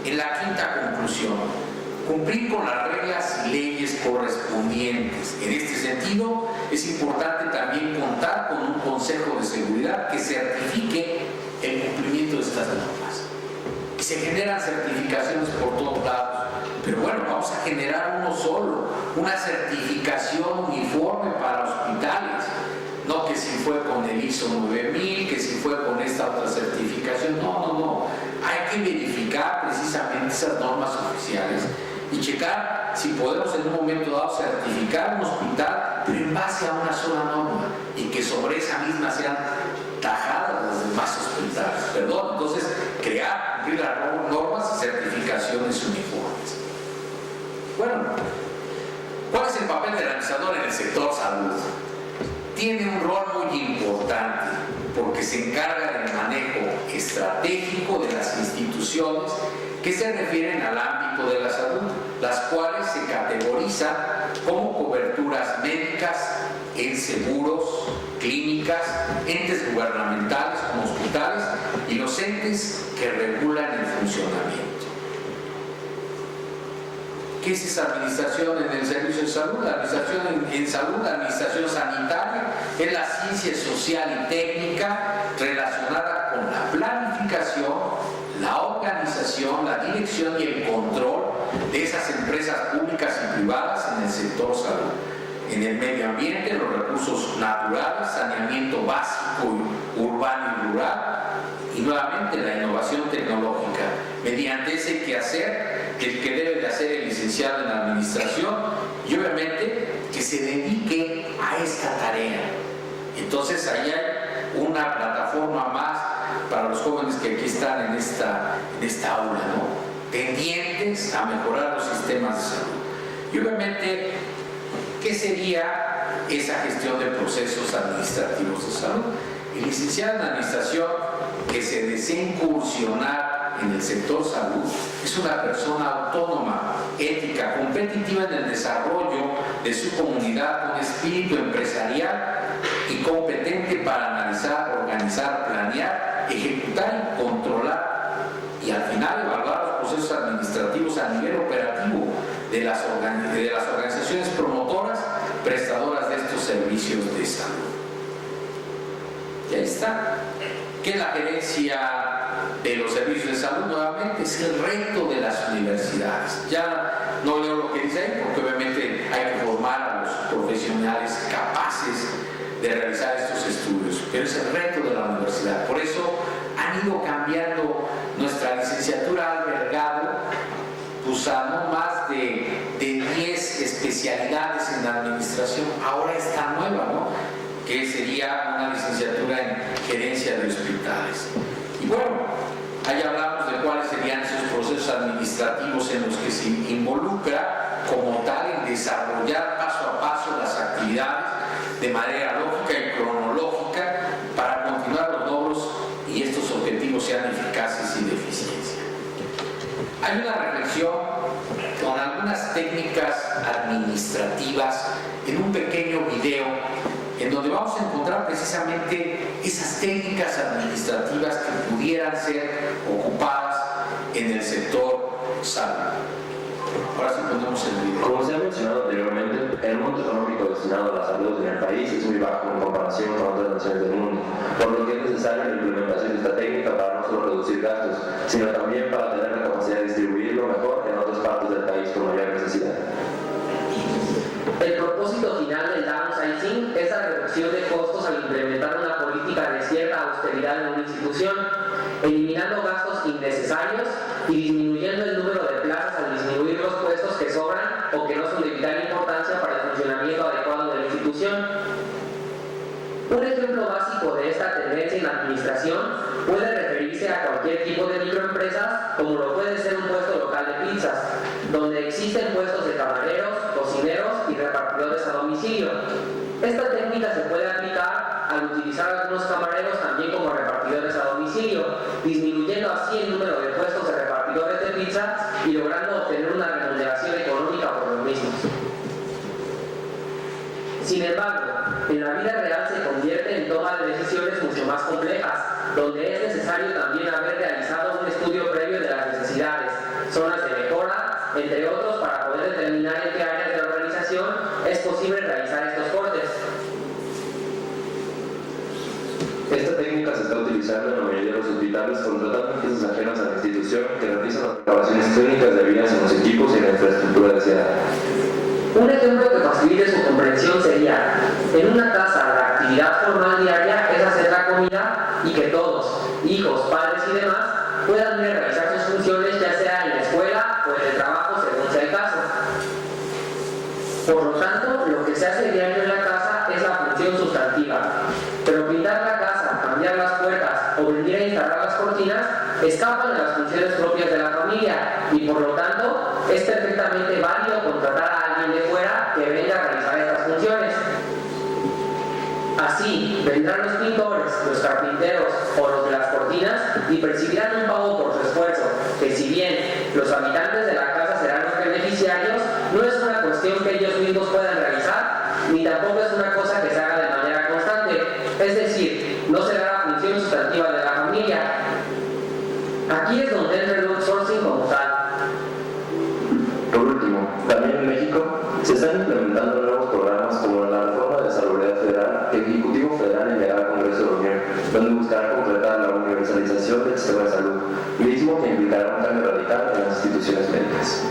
En la quinta conclusión, cumplir con las reglas y leyes correspondientes. En este sentido, es importante también contar con un consejo de seguridad que certifique el cumplimiento de estas normas. Y se generan certificaciones por todos lados, pero bueno, vamos a generar uno solo, una certificación uniforme para hospitales. No que si fue con el ISO 9000, que si fue con esta otra certificación, no. Hay que verificar precisamente esas normas oficiales y checar si podemos en un momento dado certificar un hospital, pero en base a una sola norma y que sobre esa misma sean tajadas las demás hospitales. Entonces, cumplir las normas y certificaciones uniformes. Bueno, ¿cuál es el papel del administrador en el sector salud? Tiene un rol muy importante porque se encarga del manejo estratégico de las instituciones que se refieren al ámbito de la salud, las cuales se categorizan como coberturas médicas en seguros, clínicas, entes gubernamentales como hospitales y los entes que regulan el funcionamiento. ¿Qué es esa administración en el servicio de salud? La administración en salud, la administración sanitaria, es la ciencia social y técnica relacionada con la planificación, la organización, la dirección y el control de esas empresas públicas y privadas en el sector salud. En el medio ambiente, los recursos naturales, saneamiento básico, urbano y rural, y nuevamente la innovación tecnológica, mediante ese quehacer el que debe de hacer el licenciado en administración y obviamente que se dedique a esta tarea. Entonces ahí hay una plataforma más para los jóvenes que aquí están en esta aula, ¿no? Tendientes a mejorar los sistemas de salud. Y obviamente, ¿qué sería esa gestión de procesos administrativos de salud? El licenciado en administración que se desea incursionar en el sector salud es una persona autónoma, ética, competitiva en el desarrollo de su comunidad con espíritu empresarial y competente para analizar, organizar, planear, ejecutar y controlar y al final evaluar los procesos administrativos a nivel operativo de las organizaciones promotoras, prestadoras de estos servicios de salud. Y ahí está. ¿Qué es la gerencia de los servicios de salud? Nuevamente es el reto de las universidades. Ya no leo lo que dice ahí porque obviamente hay que formar a los profesionales capaces de realizar estos estudios, pero es el reto de la universidad. Por eso han ido cambiando nuestra licenciatura, ha albergado no más de 10 especialidades en la administración. Ahora está nueva, ¿no? Que sería una licenciatura en gerencia de hospitales. Y bueno, ahí hablamos de cuáles serían esos procesos administrativos en los que se involucra como tal en desarrollar paso a paso las actividades de manera lógica y cronológica para continuar los logros y estos objetivos sean eficaces y de eficiencia. Hay una reflexión con algunas técnicas administrativas en un pequeño video en donde vamos a encontrar precisamente esas técnicas administrativas que pudieran ser ocupadas en el sector salud. Ahora sí ponemos el video. Como se ha mencionado anteriormente, el monto económico destinado a la salud en el país es muy bajo en comparación con otras naciones del mundo, por lo que es necesaria la implementación de esta técnica para no solo reducir gastos, sino también para tener la capacidad de distribuirlo mejor en otras partes del país con mayor necesidad. El propósito final del downsizing es la reducción de costos al implementar una política de cierta austeridad en una institución, eliminando gastos innecesarios y disminuyendo el número de plazas al disminuir los puestos que sobran o que no son de vital importancia para el funcionamiento adecuado de la institución. Un ejemplo básico de esta tendencia en la administración puede referirse a cualquier tipo de microempresas, como lo puede ser un puesto local de pizzas, donde existen puestos de camareros, cocineros y repartidores a domicilio. Esta técnica se puede aplicar al utilizar algunos camareros también como repartidores a domicilio, disminuyendo así el número de puestos de repartidores de pizza y logrando obtener una remuneración económica por los mismos. Sin embargo, en la vida real se convierte en toma de decisiones mucho más complejas, donde es necesario también haber realizado un estudio previo de las necesidades, zonas de mejora, entre otros, para poder determinar en qué áreas de la organización es posible realizar estos cortes. Esta técnica se está utilizando en la mayoría de los hospitales contratando empresas ajenas a la institución que realizan las grabaciones clínicas debidas en los equipos y en la infraestructura deseada. Un ejemplo que facilite su comprensión sería: en una casa la actividad formal diaria es hacer la comida y que todos, hijos, padres y demás, puedan ir a realizar sus funciones, ya sea en la escuela o en el trabajo, según sea el caso. Por lo tanto, lo que se hace diario en la casa es la función sustantiva, pero pintar la casa, cambiar las puertas o venir a instalar las cortinas escapan de las funciones propias de la familia y por lo tanto es perfectamente válido contratar a alguien de fuera que venga a realizar estas funciones. Así, vendrán los pintores, los carpinteros o los de las cortinas y percibirán un pago por su esfuerzo, que si bien los habitantes de la casa serán los beneficiarios, no es una cuestión que ellos mismos puedan realizar, ni tampoco es una cosa que se haga de manera constante, es decir, no será la función sustantiva de la familia. Aquí es donde entra el outsourcing como tal. Por último, también en México se están implementando nuevos programas como la reforma de Salubridad Federal que el Ejecutivo Federal enviará al Congreso de la Unión, donde buscará completar la universalización del sistema de salud, mismo que implicará un cambio radical en las instituciones médicas.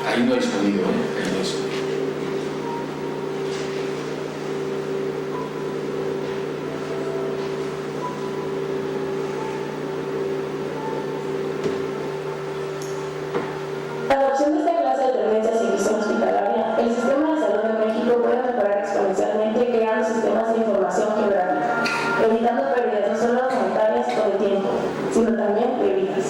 Ahí no hay sonido, ahí no hay sonido. La adopción de esta clase de tendencias en gestión hospitalaria, el sistema de salud en México puede mejorar exponencialmente creando sistemas de información geográfica, evitando pérdidas no solo monetarias o de tiempo, sino también de vidas.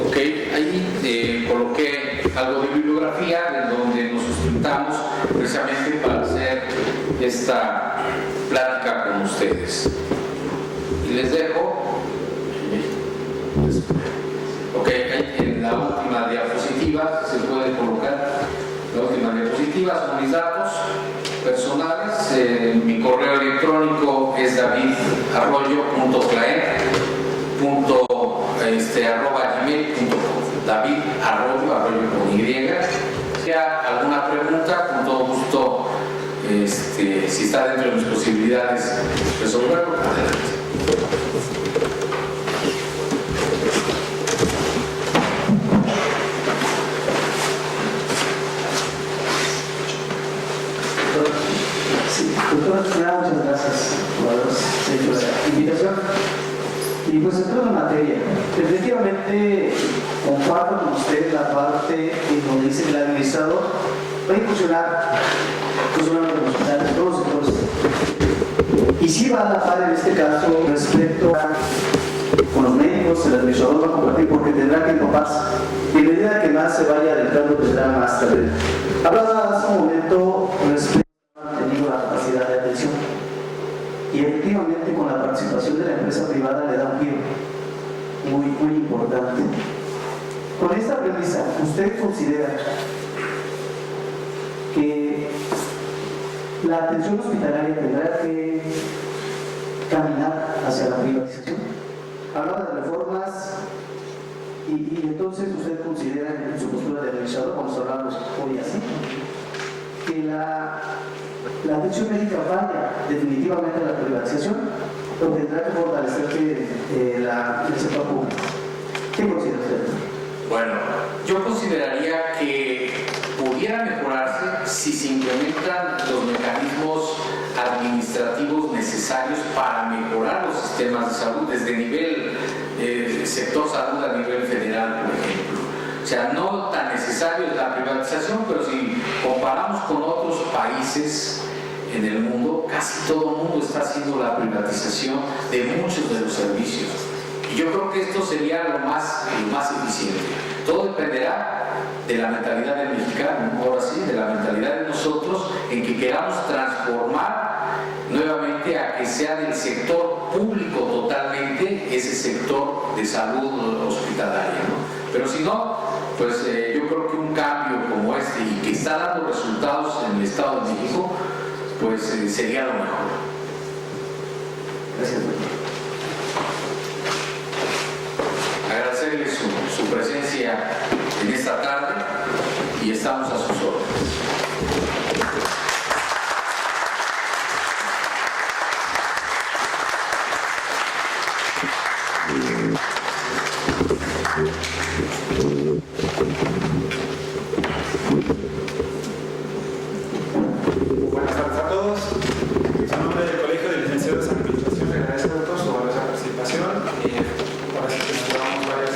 Ok, ahí coloqué algo de bibliografía en donde nos sustentamos precisamente para hacer esta plática con ustedes. Y les dejo, ok, en la última diapositiva se puede colocar, la última diapositiva son mis datos personales, mi correo electrónico es david@gmail.com, david@arroyo con Y. Si hay alguna pregunta, con todo gusto, si está dentro de mis posibilidades resolverlo, adelante. Doctora, muchas gracias por habernos hecho la invitación. Y pues entrando en materia, definitivamente comparto con usted la parte en donde dice que el administrador va a incursionar en los hospitales, en todos los sectores. Y sí va a la par en este caso respecto a con los médicos, el administrador va a compartir porque tendrá que empaparse. Y a medida que más se vaya adentrando tendrá más talento. Hablabas un momento respecto a mantenido la capacidad de atención. Y efectivamente con la participación de la empresa privada le da un giro muy importante. Con esta premisa, ¿usted considera que la atención hospitalaria tendrá que caminar hacia la privatización? Hablaba de reformas y entonces usted considera en su postura de administrador, vamos a hablar hoy así, que la atención médica vaya definitivamente a la privatización o tendrá que fortalecerse el sector público. ¿Qué considera usted? Bueno, yo consideraría que pudiera mejorarse si se implementan los mecanismos administrativos necesarios para mejorar los sistemas de salud desde nivel sector salud a nivel federal, por ejemplo. O sea, no tan necesario es la privatización, pero si comparamos con otros países en el mundo, casi todo el mundo está haciendo la privatización de muchos de los servicios. Y yo creo que esto sería lo más eficiente. Todo dependerá de la mentalidad del mexicano, ahora sí, de la mentalidad de nosotros, en que queramos transformar nuevamente a que sea del sector público totalmente ese sector de salud hospitalaria, ¿no? Pero si no, pues yo creo que un cambio como este y que está dando resultados en el Estado de México, pues sería lo mejor. Gracias. Agradecerle su presencia en esta tarde y estamos a sus órdenes. Buenas tardes a todos. En nombre del Colegio de Licenciados en Administración, le agradezco a todos su valiosa participación. Ahora sí que nos llevamos varias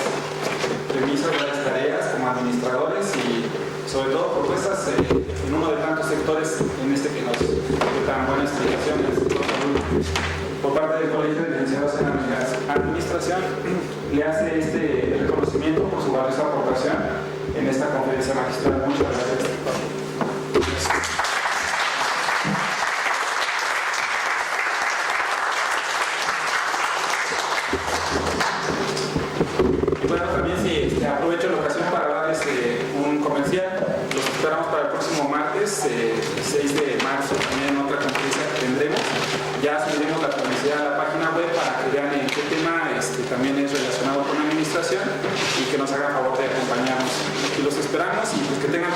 premisas, varias tareas como administradores y sobre todo propuestas en uno de tantos sectores en este que nos dio tan buena explicación en el sector salud. Por parte del Colegio de Licenciados en Administración, le hace este reconocimiento por su valiosa aportación en esta conferencia magistral. Muchas gracias. Bueno, también sí, aprovecho la ocasión para darles un comercial. Los esperamos para el próximo martes, 6 de marzo, también en otra conferencia que tendremos. Ya subiremos la publicidad a la página web para que vean en qué tema también es relacionado con la administración y que nos hagan favor de acompañarnos. Y los esperamos y pues que tengan